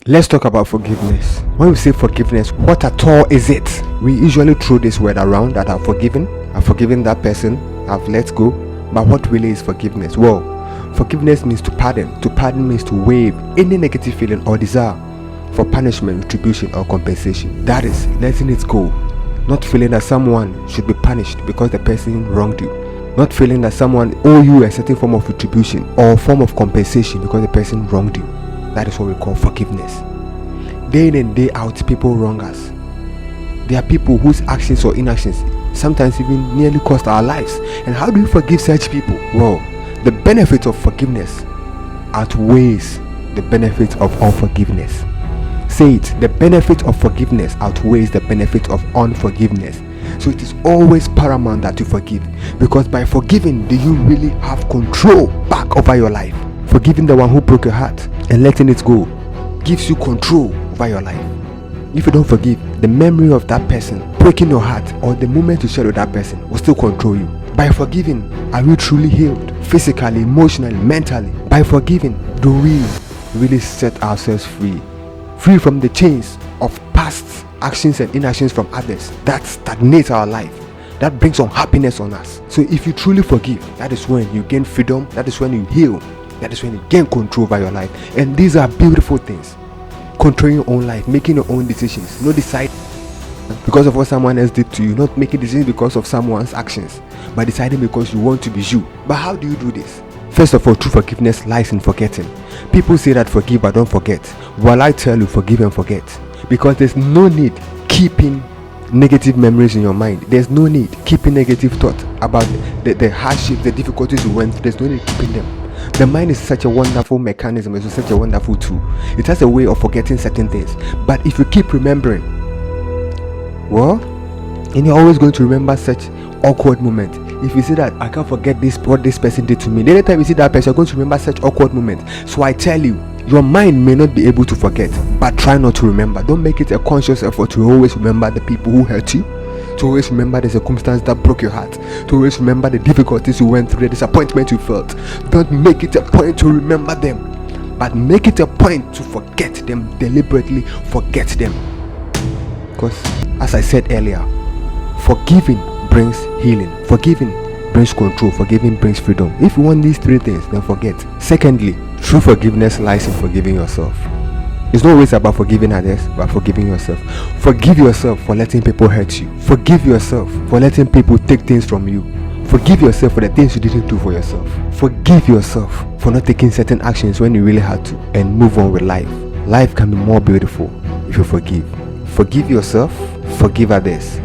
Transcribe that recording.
Let's talk about forgiveness. When we say forgiveness, what at all is it? We usually throw this word around that I've forgiven that person, I've let go. But what really is forgiveness? Well, forgiveness means to pardon. To pardon means to waive any negative feeling or desire for punishment, retribution, or compensation. That is letting it go. Not feeling that someone should be punished because the person wronged you. Not feeling that someone owe you a certain form of retribution or form of compensation because the person wronged you. That is what we call forgiveness. Day in and day out, people wrong us. There are people whose actions or inactions sometimes even nearly cost our lives. And how do you forgive such people? Well, the benefit of forgiveness outweighs the benefit of unforgiveness. Say it, the benefit of forgiveness outweighs the benefit of unforgiveness. So it is always paramount that you forgive, because by forgiving do you really have control back over your life. Forgiving the one who broke your heart and letting it go gives you control over your life. If you don't forgive, the memory of that person breaking your heart or the moment you share with that person will still control you. By forgiving, are we truly healed? Physically, emotionally, mentally? By forgiving, do we really set ourselves free? Free from the chains of past actions and inactions from others that stagnate our life, that brings unhappiness on us. So if you truly forgive, that is when you gain freedom, that is when you heal, that is when you gain control over your life. And these are beautiful things. Controlling your own life, making your own decisions, not decide because of what someone else did to you, not making decisions because of someone's actions, but deciding because you want to be you. But how do you do this? First of all, true forgiveness lies in forgetting. People say that forgive but don't forget. Well, I tell you, forgive and forget, because there's no need keeping negative memories in your mind. There's no need keeping negative thoughts about the hardships, the difficulties you went through. There's no need keeping them. The mind is such a wonderful mechanism, it's such a wonderful tool. It has a way of forgetting certain things. But if you keep remembering, well, and you're always going to remember such awkward moments. If you say that I can't forget this, what this person did to me, the other time you see that person, you're going to remember such awkward moments. So I tell you, your mind may not be able to forget, but try not to remember. Don't make it a conscious effort to always remember the people who hurt you, to always remember the circumstance that broke your heart, to always remember the difficulties you went through, the disappointment you felt. Don't make it a point to remember them, but make it a point to forget them, deliberately forget them. Because as I said earlier, forgiving brings healing, forgiving brings control, forgiving brings freedom. If you want these three things, then forget. Secondly, true forgiveness lies in forgiving yourself. It's not always about forgiving others, but forgiving yourself. Forgive yourself for letting people hurt you. Forgive yourself for letting people take things from you. Forgive yourself for the things you didn't do for yourself. Forgive yourself for not taking certain actions when you really had to, and move on with life. Life can be more beautiful if you forgive. Forgive yourself, forgive others.